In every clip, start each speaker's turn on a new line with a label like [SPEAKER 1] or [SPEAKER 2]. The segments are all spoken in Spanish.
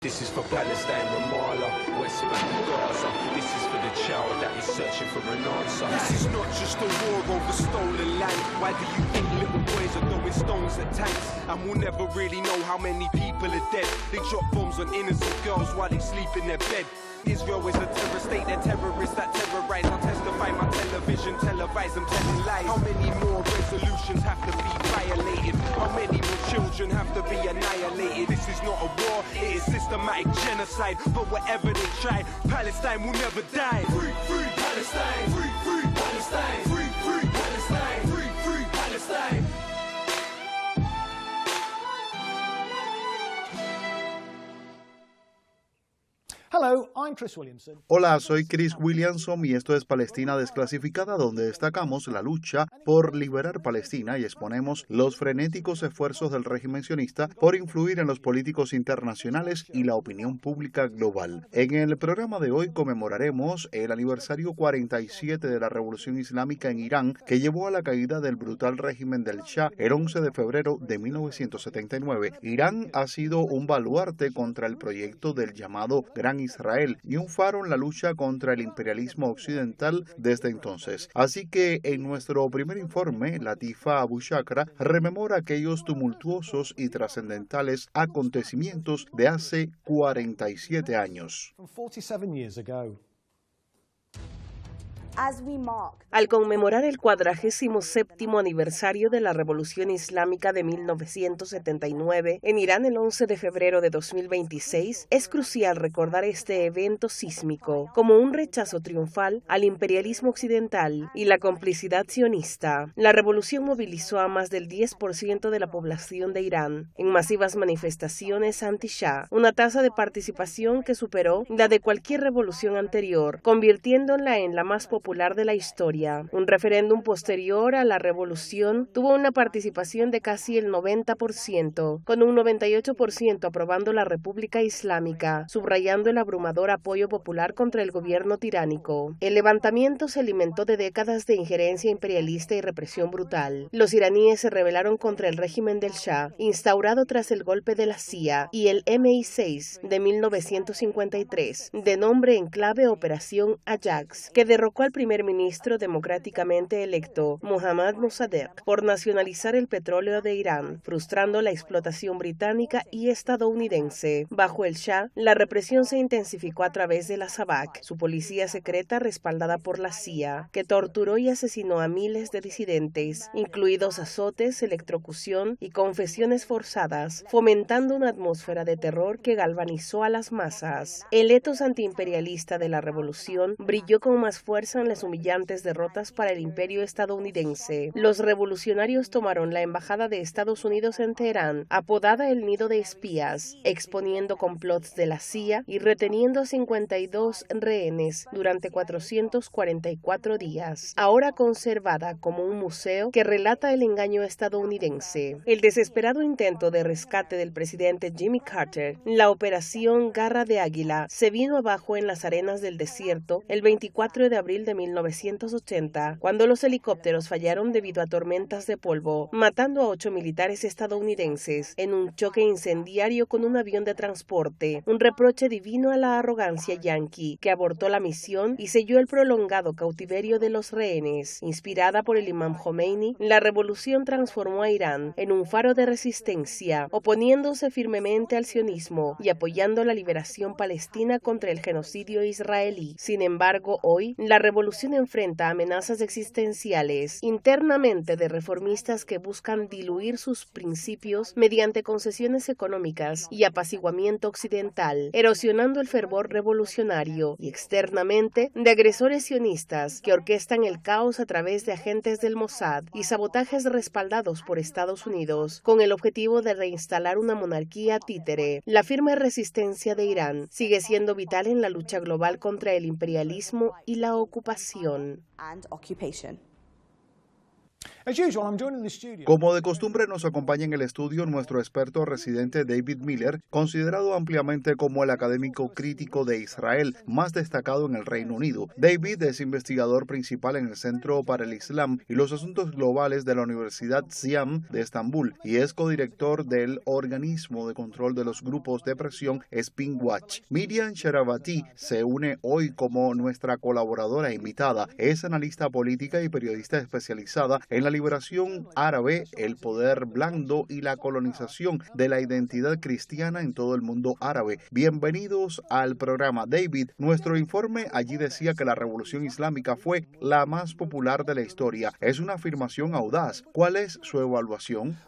[SPEAKER 1] This is for Palestine, Ramallah, West Bank, Gaza. This is for the child that is searching for an answer. This is not just a war over stolen land. Why do you think little boys are throwing stones at tanks? And we'll never really know how many people are dead. They drop bombs on innocent girls while they sleep in their bed. Israel is a terror state, they're terrorists that terrorize. I'll testify my television, televise them telling lies. How many more resolutions have to be violated? How many more children have to be annihilated? This is not a war, it is systematic genocide. But whatever they try, Palestine will never die. Free, free Palestine! Free, free Palestine! Free, free Palestine! Free, free Palestine!
[SPEAKER 2] Hello, I'm Chris Williamson.
[SPEAKER 3] Hola, soy Chris Williamson y esto es Palestina Desclasificada, donde destacamos la lucha por liberar Palestina y exponemos los frenéticos esfuerzos del régimen sionista por influir en los políticos internacionales y la opinión pública global. En el programa de hoy conmemoraremos el aniversario 47 de la Revolución Islámica en Irán, que llevó a la caída del brutal régimen del Shah el 11 de febrero de 1979. Irán ha sido un baluarte contra el proyecto del llamado Gran Israel y un faro en la lucha contra el imperialismo occidental desde entonces. Así que en nuestro primer informe, Latifa Abu Shakra rememora aquellos tumultuosos y trascendentales acontecimientos de hace 47 años.
[SPEAKER 4] Al conmemorar el 47º aniversario de la Revolución Islámica de 1979 en Irán el 11 de febrero de 2026, es crucial recordar este evento sísmico como un rechazo triunfal al imperialismo occidental y la complicidad sionista. La revolución movilizó a más del 10% de la población de Irán en masivas manifestaciones anti-Shah, una tasa de participación que superó la de cualquier revolución anterior, convirtiéndola en la más popular de la historia. Un referéndum posterior a la revolución tuvo una participación de casi el 90%, con un 98% aprobando la República Islámica, subrayando el abrumador apoyo popular contra el gobierno tiránico. El levantamiento se alimentó de décadas de injerencia imperialista y represión brutal. Los iraníes se rebelaron contra el régimen del Shah, instaurado tras el golpe de la CIA, y el MI6 de 1953, de nombre en clave Operación Ajax, que derrocó al primer ministro democráticamente electo, Mohammad Mossadegh, por nacionalizar el petróleo de Irán, frustrando la explotación británica y estadounidense. Bajo el Shah, la represión se intensificó a través de la SAVAK, su policía secreta respaldada por la CIA, que torturó y asesinó a miles de disidentes, incluidos azotes, electrocución y confesiones forzadas, fomentando una atmósfera de terror que galvanizó a las masas. El etos antiimperialista de la revolución brilló con más fuerza en las humillantes derrotas para el imperio estadounidense. Los revolucionarios tomaron la embajada de Estados Unidos en Teherán, apodada el Nido de Espías, exponiendo complots de la CIA y reteniendo a 52 rehenes durante 444 días, ahora conservada como un museo que relata el engaño estadounidense. El desesperado intento de rescate del presidente Jimmy Carter, la operación Garra de Águila, se vino abajo en las arenas del desierto el 24 de abril de 1980, cuando los helicópteros fallaron debido a tormentas de polvo, matando a 8 militares estadounidenses en un choque incendiario con un avión de transporte, un reproche divino a la arrogancia yanqui que abortó la misión y selló el prolongado cautiverio de los rehenes. Inspirada por el imam Khomeini, la revolución transformó a Irán en un faro de resistencia, oponiéndose firmemente al sionismo y apoyando la liberación palestina contra el genocidio israelí. Sin embargo, hoy, la revolución enfrenta amenazas existenciales internamente de reformistas que buscan diluir sus principios mediante concesiones económicas y apaciguamiento occidental, erosionando el fervor revolucionario, y externamente de agresores sionistas que orquestan el caos a través de agentes del Mossad y sabotajes respaldados por Estados Unidos con el objetivo de reinstalar una monarquía títere. La firme resistencia de Irán sigue siendo vital en la lucha global contra el imperialismo y la ocupación.
[SPEAKER 2] As usual, I'm joined in the studio.
[SPEAKER 3] Como de costumbre, nos acompaña en el estudio nuestro experto residente David Miller, considerado ampliamente como el académico crítico de Israel más destacado en el Reino Unido. David es investigador principal en el Centro para el Islam y los Asuntos Globales de la Universidad Siam de Estambul y es codirector del organismo de control de los grupos de presión Spin Watch. Miriam Sherabati se une hoy como nuestra colaboradora invitada. Es analista política y periodista especializada en la liberación árabe, el poder blando y la colonización de la identidad cristiana en todo el mundo árabe. Bienvenidos al programa. David, nuestro informe allí decía que la revolución islámica fue la más popular de la historia. Es una afirmación audaz. ¿Cuál es su evaluación?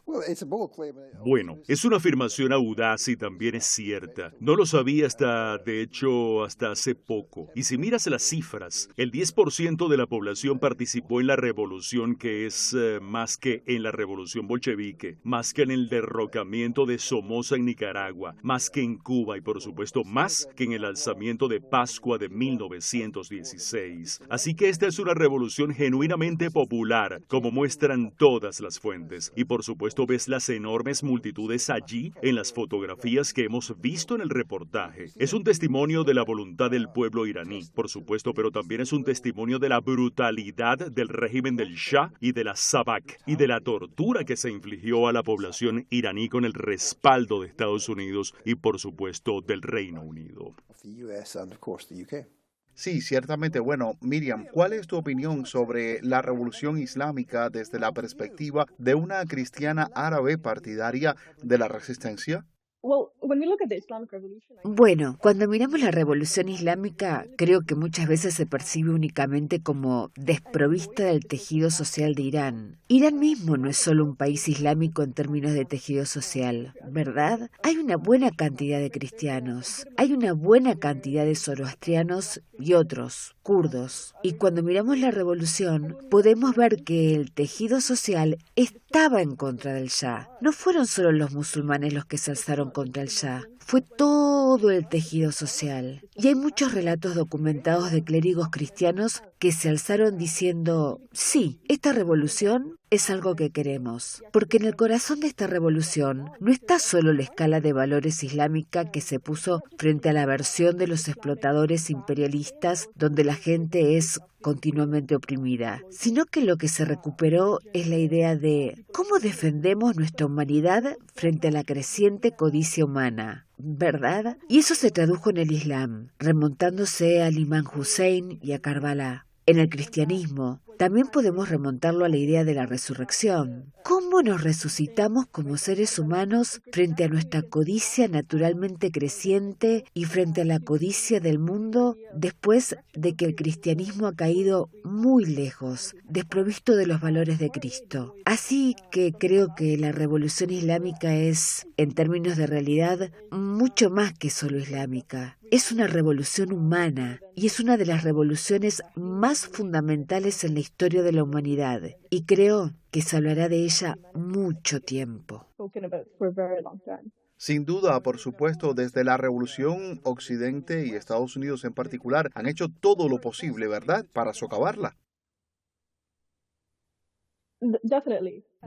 [SPEAKER 5] Bueno, es una afirmación audaz y también es cierta. No lo sabía hasta hace poco. Y si miras las cifras, el 10% de la población participó en la revolución, que es más que en la revolución bolchevique, más que en el derrocamiento de Somoza en Nicaragua, más que en Cuba y por supuesto más que en el alzamiento de Pascua de 1916. Así que esta es una revolución genuinamente popular, como muestran todas las fuentes. Y por supuesto ves las enormes multitudes allí en las fotografías que hemos visto en el reportaje. Es un testimonio de la voluntad del pueblo iraní, por supuesto, pero también es un testimonio de la brutalidad del régimen del Shah y de la Sabak y de la tortura que se infligió a la población iraní con el respaldo de Estados Unidos y por supuesto del Reino Unido.
[SPEAKER 3] Sí, ciertamente. Bueno, Miriam, ¿cuál es tu opinión sobre la revolución islámica desde la perspectiva de una cristiana árabe partidaria de la resistencia?
[SPEAKER 6] Bueno, cuando miramos la revolución islámica, creo que muchas veces se percibe únicamente como desprovista del tejido social de Irán. Irán mismo no es solo un país islámico en términos de tejido social, ¿verdad? Hay una buena cantidad de cristianos, hay una buena cantidad de zoroastrianos y otros, kurdos. Y cuando miramos la revolución, podemos ver que el tejido social estaba en contra del Shah. No fueron solo los musulmanes los que se alzaron contra el Shah, fue todo el tejido social. Y hay muchos relatos documentados de clérigos cristianos que se alzaron diciendo, sí, esta revolución es algo que queremos. Porque en el corazón de esta revolución no está solo la escala de valores islámica que se puso frente a la versión de los explotadores imperialistas donde la gente es continuamente oprimida, sino que lo que se recuperó es la idea de cómo defendemos nuestra humanidad frente a la creciente codicia humana, ¿verdad? Y eso se tradujo en el Islam, remontándose al Imán Hussein y a Karbala. En el cristianismo también podemos remontarlo a la idea de la resurrección. ¿Cómo nos resucitamos como seres humanos frente a nuestra codicia naturalmente creciente y frente a la codicia del mundo después de que el cristianismo ha caído muy lejos, desprovisto de los valores de Cristo? Así que creo que la revolución islámica es, en términos de realidad, mucho más que solo islámica. Es una revolución humana y es una de las revoluciones más fundamentales en la historia de la humanidad. Y creo que se hablará de ella mucho tiempo.
[SPEAKER 3] Sin duda, por supuesto, desde la Revolución Occidente y Estados Unidos en particular han hecho todo lo posible, ¿verdad?, para socavarla.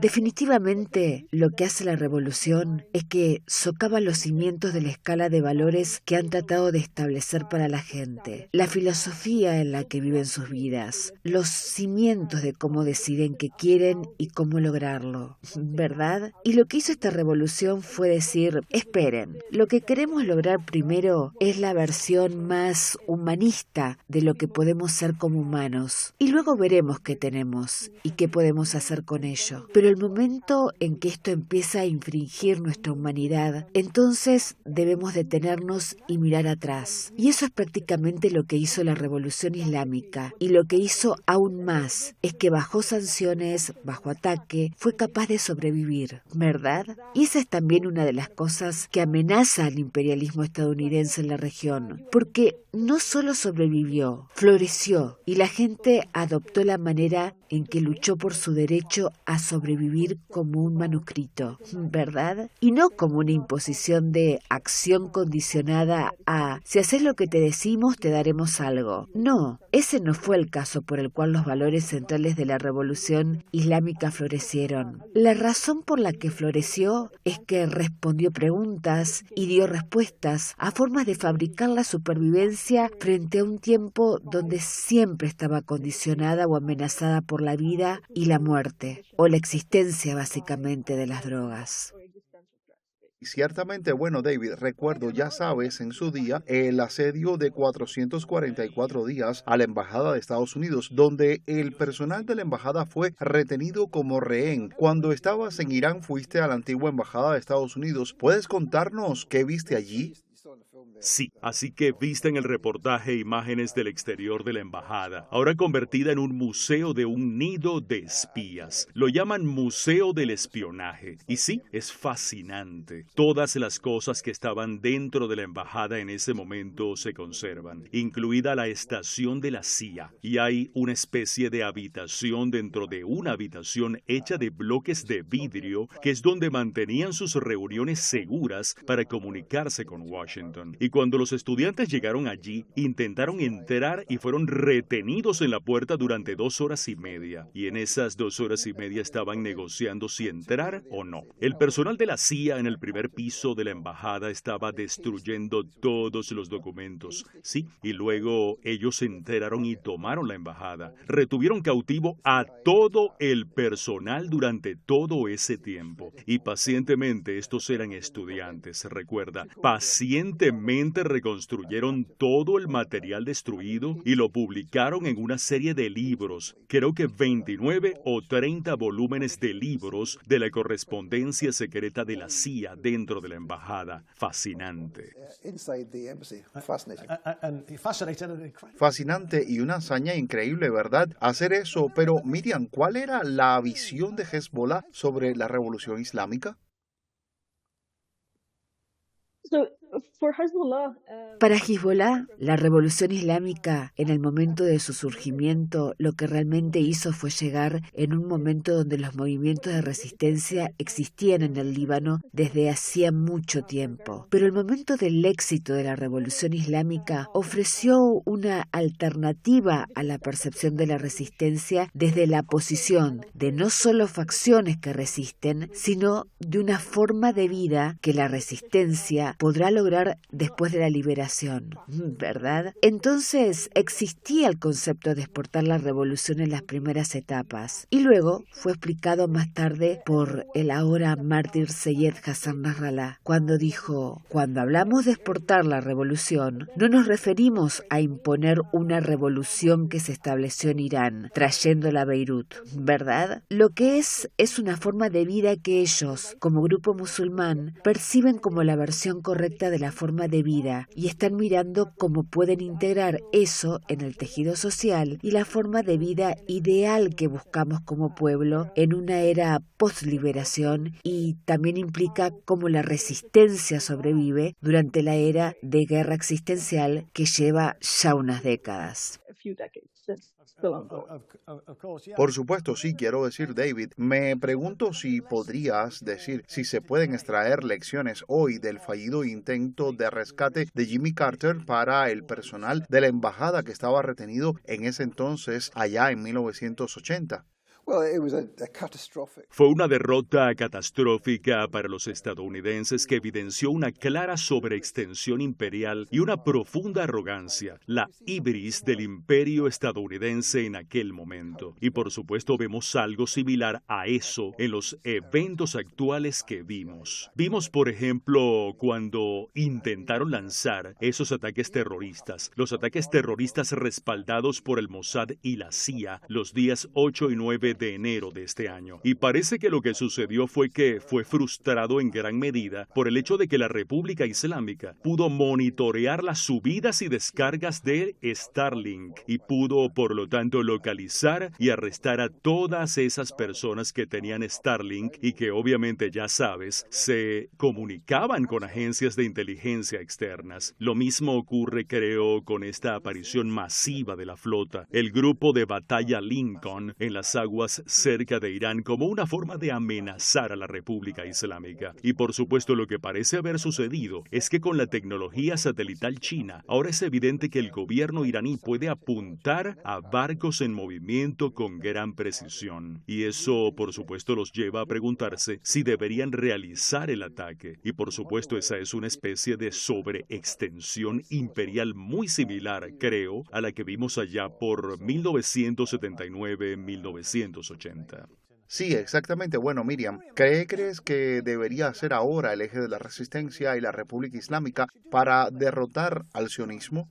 [SPEAKER 6] Definitivamente, lo que hace la revolución es que socava los cimientos de la escala de valores que han tratado de establecer para la gente, la filosofía en la que viven sus vidas, los cimientos de cómo deciden qué quieren y cómo lograrlo, ¿verdad? Y lo que hizo esta revolución fue decir, esperen, lo que queremos lograr primero es la versión más humanista de lo que podemos ser como humanos, y luego veremos qué tenemos y qué podemos hacer con ello. Pero el momento en que esto empieza a infringir nuestra humanidad, entonces debemos detenernos y mirar atrás. Y eso es prácticamente lo que hizo la revolución islámica. Y lo que hizo aún más es que bajo sanciones, bajo ataque, fue capaz de sobrevivir, ¿verdad? Y esa es también una de las cosas que amenaza al imperialismo estadounidense en la región. Porque no solo sobrevivió, floreció. Y la gente adoptó la manera en que luchó por su derecho a sobrevivir sobrevivir como un manuscrito, ¿verdad? Y no como una imposición de acción condicionada a si haces lo que te decimos te daremos algo. No, ese no fue el caso por el cual los valores centrales de la revolución islámica florecieron. La razón por la que floreció es que respondió preguntas y dio respuestas a formas de fabricar la supervivencia frente a un tiempo donde siempre estaba condicionada o amenazada por la vida y la muerte, o la existencia básicamente de las drogas.
[SPEAKER 3] Y ciertamente, bueno, David, recuerdo, ya sabes, en su día, el asedio de 444 días a la Embajada de Estados Unidos, donde el personal de la embajada fue retenido como rehén. Cuando estabas en Irán, fuiste a la antigua Embajada de Estados Unidos. ¿Puedes contarnos qué viste allí?
[SPEAKER 5] Sí, así que viste en el reportaje imágenes del exterior de la embajada, ahora convertida en un museo de un nido de espías. Lo llaman Museo del Espionaje. Y sí, es fascinante. Todas las cosas que estaban dentro de la embajada en ese momento se conservan, incluida la estación de la CIA. Y hay una especie de habitación dentro de una habitación hecha de bloques de vidrio, que es donde mantenían sus reuniones seguras para comunicarse con Washington. Y cuando los estudiantes llegaron allí, intentaron entrar y fueron retenidos en la puerta durante 2 horas y media. Y en esas 2 horas y media estaban negociando si entrar o no. El personal de la CIA en el primer piso de la embajada estaba destruyendo todos los documentos. Sí, y luego ellos entraron y tomaron la embajada. Retuvieron cautivo a todo el personal durante todo ese tiempo. Y pacientemente, estos eran estudiantes, recuerda, pacientemente reconstruyeron todo el material destruido y lo publicaron en una serie de libros, creo que 29 o 30 volúmenes de libros de la correspondencia secreta de la CIA dentro de la embajada. Fascinante.
[SPEAKER 3] Fascinante y una hazaña increíble, ¿verdad? Hacer eso, pero Miriam, ¿cuál era la visión de Hezbollah sobre la revolución islámica?
[SPEAKER 6] Para Hezbollah, la revolución islámica, en el momento de su surgimiento, lo que realmente hizo fue llegar en un momento donde los movimientos de resistencia existían en el Líbano desde hacía mucho tiempo. Pero el momento del éxito de la revolución islámica ofreció una alternativa a la percepción de la resistencia desde la posición de no solo facciones que resisten, sino de una forma de vida que la resistencia podrá lograr después de la liberación, ¿verdad? Entonces existía el concepto de exportar la revolución en las primeras etapas y luego fue explicado más tarde por el ahora mártir Seyed Hassan Nasrallah cuando dijo: cuando hablamos de exportar la revolución no nos referimos a imponer una revolución que se estableció en Irán trayéndola a Beirut, ¿verdad? Lo que es una forma de vida que ellos, como grupo musulmán, perciben como la versión correcta de la forma de vida y están mirando cómo pueden integrar eso en el tejido social y la forma de vida ideal que buscamos como pueblo en una era post-liberación, y también implica cómo la resistencia sobrevive durante la era de guerra existencial que lleva ya unas décadas.
[SPEAKER 3] Por supuesto, sí, quiero decir, David, me pregunto si podrías decir si se pueden extraer lecciones hoy del fallido intento de rescate de Jimmy Carter para el personal de la embajada que estaba retenido en ese entonces, allá en 1980.
[SPEAKER 5] Fue una derrota catastrófica para los estadounidenses que evidenció una clara sobreextensión imperial y una profunda arrogancia, la ibris del imperio estadounidense en aquel momento. Y por supuesto vemos algo similar a eso en los eventos actuales que vimos. Vimos, por ejemplo, cuando intentaron lanzar esos ataques terroristas, los ataques terroristas respaldados por el Mossad y la CIA los días 8 y 9 de enero de este año. Y parece que lo que sucedió fue que fue frustrado en gran medida por el hecho de que la República Islámica pudo monitorear las subidas y descargas de Starlink y pudo, por lo tanto, localizar y arrestar a todas esas personas que tenían Starlink y que obviamente, ya sabes, se comunicaban con agencias de inteligencia externas. Lo mismo ocurre, creo, con esta aparición masiva de la flota, el grupo de batalla Lincoln en las aguas tropas cerca de Irán como una forma de amenazar a la República Islámica. Y por supuesto lo que parece haber sucedido es que con la tecnología satelital china, ahora es evidente que el gobierno iraní puede apuntar a barcos en movimiento con gran precisión. Y eso, por supuesto, los lleva a preguntarse si deberían realizar el ataque. Y por supuesto, esa es una especie de sobreextensión imperial muy similar, creo, a la que vimos allá por 1979-1980.
[SPEAKER 3] Sí, exactamente. Bueno, Miriam, ¿qué crees que debería hacer ahora el eje de la resistencia y la República Islámica para derrotar al sionismo?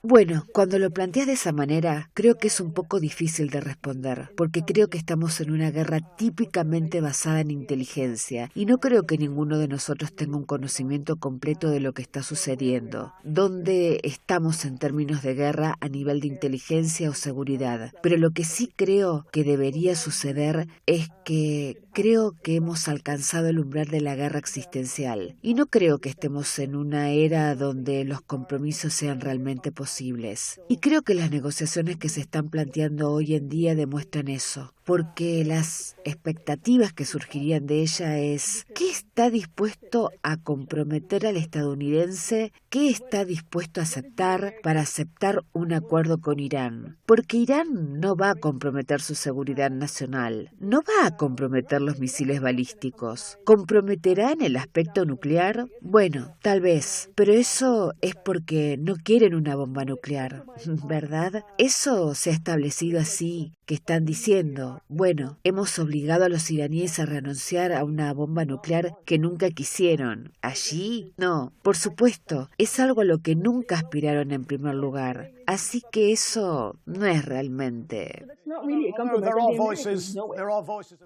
[SPEAKER 6] Bueno, cuando lo planteas de esa manera, creo que es un poco difícil de responder, porque creo que estamos en una guerra típicamente basada en inteligencia, y no creo que ninguno de nosotros tenga un conocimiento completo de lo que está sucediendo, dónde estamos en términos de guerra a nivel de inteligencia o seguridad. Pero lo que sí creo que debería suceder es que creo que hemos alcanzado el umbral de la guerra existencial, y no creo que estemos en una era donde los compromisos sean realmente posibles. Y creo que las negociaciones que se están planteando hoy en día demuestran eso, porque las expectativas que surgirían de ella es ¿qué está dispuesto a comprometer al estadounidense? ¿Qué está dispuesto a aceptar para aceptar un acuerdo con Irán? Porque Irán no va a comprometer su seguridad nacional, no va a comprometer los misiles balísticos. ¿Comprometerá en el aspecto nuclear? Bueno, tal vez, pero eso es porque no quieren una bomba nuclear, ¿verdad? Eso se ha establecido así, que están diciendo, bueno, hemos obligado a los iraníes a renunciar a una bomba nuclear que nunca quisieron. ¿Allí? No, por supuesto, es algo a lo que nunca aspiraron en primer lugar. Así que eso no es realmente...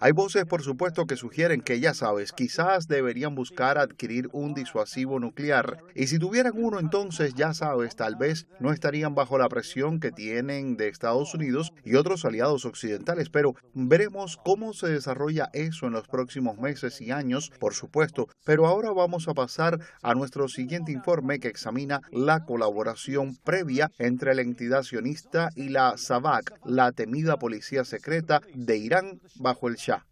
[SPEAKER 3] Hay voces, por supuesto, que sugieren que, ya sabes, quizás deberían buscar adquirir un disuasivo nuclear. Y si tuvieran uno, entonces, ya sabes, tal vez no estarían bajo la presión que tienen de Estados Unidos y otros aliados occidentales. Pero veremos cómo se desarrolla eso en los próximos meses y años, por supuesto. Pero ahora vamos a pasar a nuestro siguiente informe que examina la colaboración previa entre la entidad sionista y la SAVAK, la temida policía secreta de Irán bajo el Shah.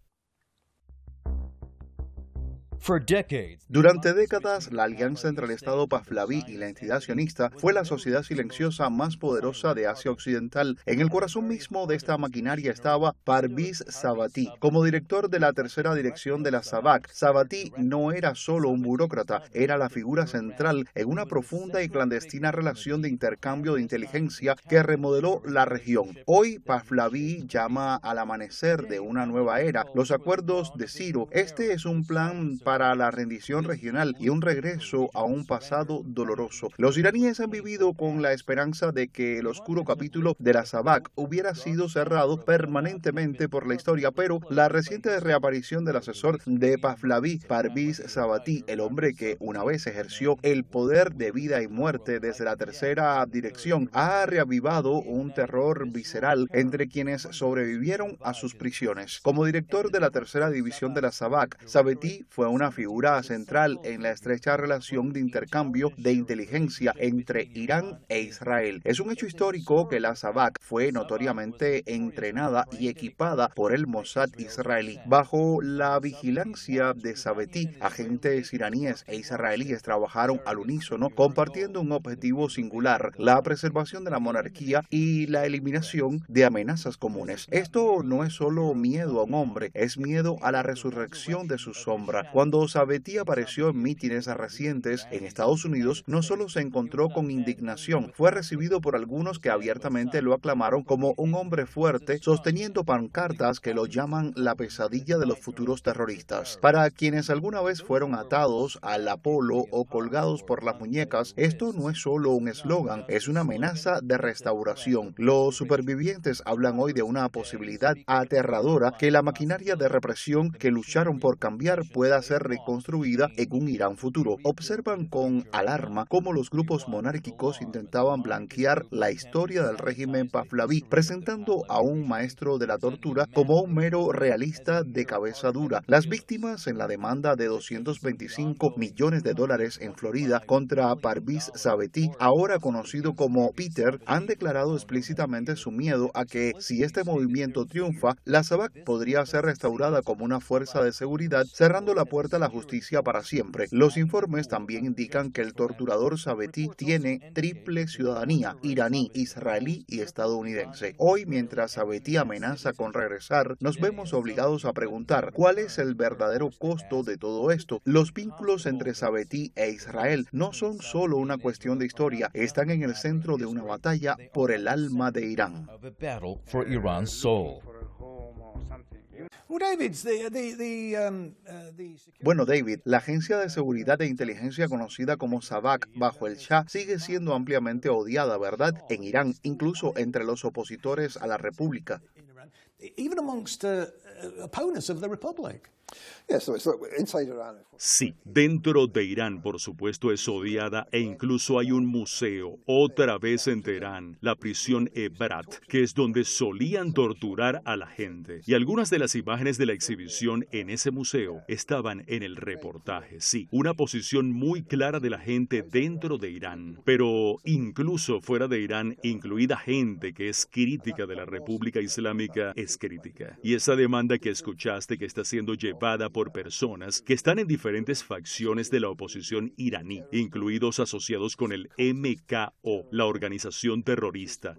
[SPEAKER 3] Durante décadas, la alianza entre el Estado Pahlaví y la entidad sionista fue la sociedad silenciosa más poderosa de Asia Occidental. En el corazón mismo de esta maquinaria estaba Parviz Sabati. Como director de la tercera dirección de la SAVAK, Sabati no era solo un burócrata, era la figura central en una profunda y clandestina relación de intercambio de inteligencia que remodeló la región. Hoy, Pahlaví llama al amanecer de una nueva era, los acuerdos de Ciro. Este es un plan para la rendición regional y un regreso a un pasado doloroso. Los iraníes han vivido con la esperanza de que el oscuro capítulo de la SAVAK hubiera sido cerrado permanentemente por la historia, pero la reciente reaparición del asesor de Pahlaví, Parviz Sabati, el hombre que una vez ejerció el poder de vida y muerte desde la tercera dirección, ha reavivado un terror visceral entre quienes sobrevivieron a sus prisiones. Como director de la tercera división de la SAVAK, Sabati fue una figura central en la estrecha relación de intercambio de inteligencia entre Irán e Israel. Es un hecho histórico que la SAVAK fue notoriamente entrenada y equipada por el Mossad israelí. Bajo la vigilancia de Sabati, agentes iraníes e israelíes trabajaron al unísono, compartiendo un objetivo singular: la preservación de la monarquía y la eliminación de amenazas comunes. Esto no es solo miedo a un hombre, es miedo a la resurrección de su sombra. Cuando Sabati apareció en mítines recientes en Estados Unidos, no solo se encontró con indignación, fue recibido por algunos que abiertamente lo aclamaron como un hombre fuerte, sosteniendo pancartas que lo llaman la pesadilla de los futuros terroristas. Para quienes alguna vez fueron atados al Apolo o colgados por las muñecas, esto no es solo un eslogan, es una amenaza de restauración. Los supervivientes hablan hoy de una posibilidad aterradora: que la maquinaria de represión que lucharon por cambiar pueda ser ser reconstruida en un Irán futuro. Observan con alarma cómo los grupos monárquicos intentaban blanquear la historia del régimen Pahlaví, presentando a un maestro de la tortura como un mero realista de cabeza dura. Las víctimas en la demanda de $225 millones en Florida contra Parviz Sabeti, ahora conocido como Peter, han declarado explícitamente su miedo a que, si este movimiento triunfa, la SAVAK podría ser restaurada como una fuerza de seguridad, cerrando la puerta a la justicia para siempre. Los informes también indican que el torturador Sabeti tiene triple ciudadanía, iraní, israelí y estadounidense. Hoy, mientras Sabeti amenaza con regresar, nos vemos obligados a preguntar cuál es el verdadero costo de todo esto. Los vínculos entre Sabeti e Israel no son solo una cuestión de historia, están en el centro de una batalla por el alma de Irán. Bueno, David, la agencia de seguridad e inteligencia conocida como SAVAK bajo el Shah sigue siendo ampliamente odiada, ¿verdad? En Irán, incluso entre los opositores a la República.
[SPEAKER 5] Sí, dentro de Irán, por supuesto, es odiada e incluso hay un museo, otra vez en Teherán, la prisión Ebrat, que es donde solían torturar a la gente. Y algunas de las imágenes de la exhibición en ese museo estaban en el reportaje. Sí, una posición muy clara de la gente dentro de Irán, pero incluso fuera de Irán, incluida gente que es crítica de la República Islámica, es crítica. Y esa demanda que escuchaste que está siendo llevada por personas que están en diferentes facciones de la oposición iraní, incluidos asociados con el MKO, la organización terrorista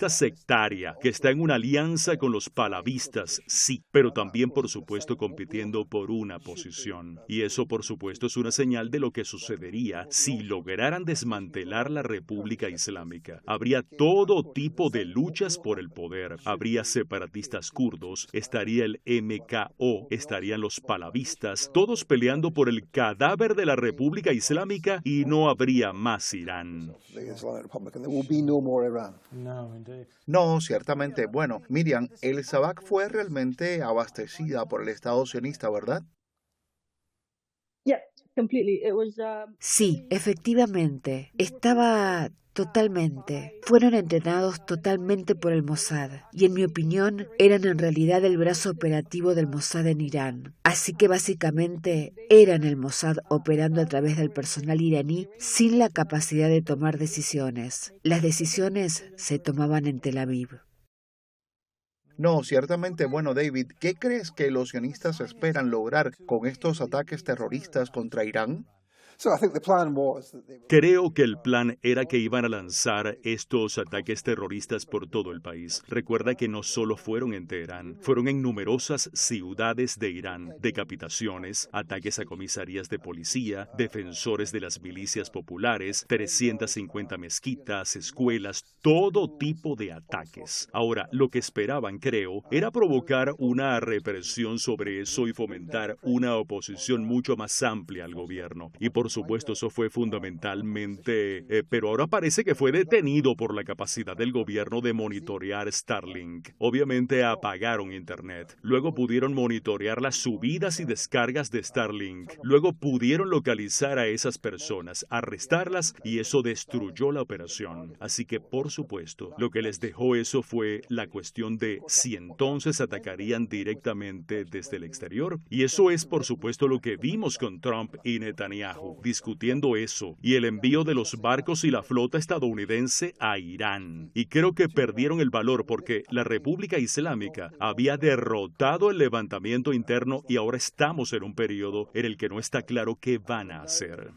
[SPEAKER 5] sectaria, que está en una alianza con los pahlavistas, sí, pero también, por supuesto, compitiendo por una posición. Y eso, por supuesto, es una señal de lo que sucedería si lograran desmantelar la República Islámica. Habría todo tipo de luchas por el poder. Habría separatistas kurdos, estaría el MKO, estarían los pahlavistas, todos peleando por el cadáver de la República Islámica y no habría más Irán.
[SPEAKER 3] No, ciertamente. Bueno, Miriam, el SAVAK fue realmente abastecida por el Estado sionista, ¿verdad?
[SPEAKER 6] Sí, efectivamente. Estaba totalmente. Fueron entrenados totalmente por el Mossad y, en mi opinión, eran en realidad el brazo operativo del Mossad en Irán. Así que básicamente eran el Mossad operando a través del personal iraní sin la capacidad de tomar decisiones. Las decisiones se tomaban en Tel Aviv.
[SPEAKER 3] No, ciertamente. Bueno, David, ¿qué crees que los sionistas esperan lograr con estos ataques terroristas contra Irán?
[SPEAKER 5] Creo que el plan era que iban a lanzar estos ataques terroristas por todo el país. Recuerda que no solo fueron en Teherán, fueron en numerosas ciudades de Irán. Decapitaciones, ataques a comisarías de policía, defensores de las milicias populares, 350 mezquitas, escuelas, todo tipo de ataques. Ahora, lo que esperaban, creo, era provocar una represión sobre eso y fomentar una oposición mucho más amplia al gobierno. Y por supuesto, eso fue fundamentalmente, pero ahora parece que fue detenido por la capacidad del gobierno de monitorear Starlink. Obviamente apagaron Internet. Luego pudieron monitorear las subidas y descargas de Starlink. Luego pudieron localizar a esas personas, arrestarlas, y eso destruyó la operación. Así que, por supuesto, lo que les dejó eso fue la cuestión de si entonces atacarían directamente desde el exterior. Y eso es, por supuesto, lo que vimos con Trump y Netanyahu, discutiendo eso, y el envío de los barcos y la flota estadounidense a Irán. Y creo que perdieron el valor porque la República Islámica había derrotado el levantamiento interno y ahora estamos en un periodo en el que no está claro qué van a hacer.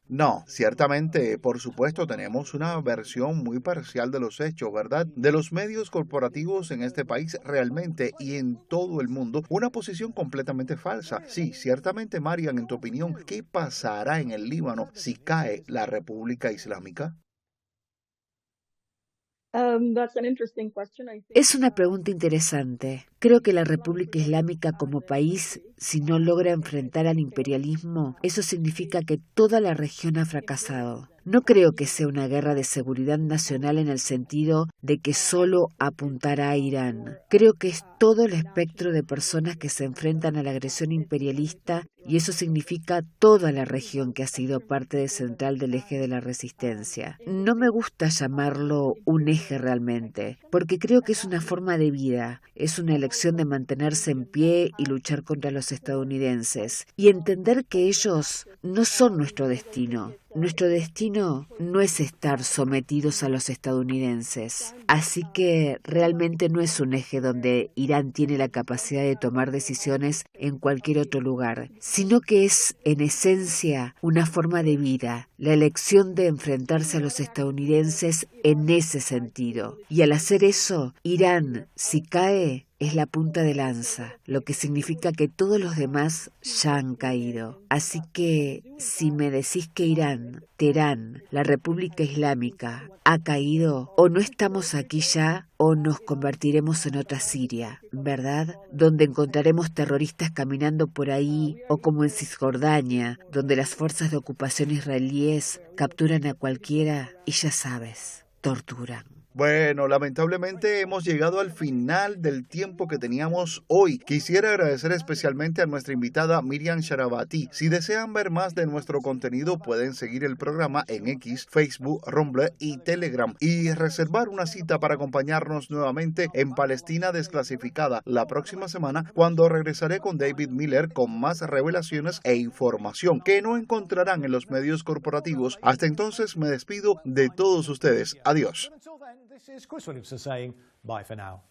[SPEAKER 3] No, ciertamente, por supuesto, tenemos una versión muy parcial de los hechos, ¿verdad? De los medios corporativos en este país realmente y en todo el mundo, una posición completamente falsa. Sí, ciertamente, Marian, en tu opinión, ¿qué pasará en el Líbano si cae la República Islámica?
[SPEAKER 6] Es una pregunta interesante. Creo que la República Islámica como país, si no logra enfrentar al imperialismo, eso significa que toda la región ha fracasado. No creo que sea una guerra de seguridad nacional en el sentido de que solo apuntará a Irán. Creo que es todo el espectro de personas que se enfrentan a la agresión imperialista y eso significa toda la región que ha sido parte central del eje de la resistencia. No me gusta llamarlo un eje realmente, porque creo que es una forma de vida, es una elección de mantenerse en pie y luchar contra los estadounidenses y entender que ellos no son nuestro destino. Nuestro destino no es estar sometidos a los estadounidenses. Así que realmente no es un eje donde Irán tiene la capacidad de tomar decisiones en cualquier otro lugar, sino que es en esencia una forma de vida, la elección de enfrentarse a los estadounidenses en ese sentido. Y al hacer eso, Irán, si cae, es la punta de lanza, lo que significa que todos los demás ya han caído. Así que, si me decís que Irán, Teherán, la República Islámica, ha caído, o no estamos aquí ya, o nos convertiremos en otra Siria, ¿verdad? Donde encontraremos terroristas caminando por ahí, o como en Cisjordania, donde las fuerzas de ocupación israelíes capturan a cualquiera y ya sabes, torturan.
[SPEAKER 3] Bueno, lamentablemente hemos llegado al final del tiempo que teníamos hoy. Quisiera agradecer especialmente a nuestra invitada Miriam Sharabati. Si desean ver más de nuestro contenido, pueden seguir el programa en X, Facebook, Rumble y Telegram y reservar una cita para acompañarnos nuevamente en Palestina Desclasificada la próxima semana, cuando regresaré con David Miller con más revelaciones e información que no encontrarán en los medios corporativos. Hasta entonces me despido de todos ustedes. Adiós.
[SPEAKER 2] Until then, this is Chris Williamson saying bye for now.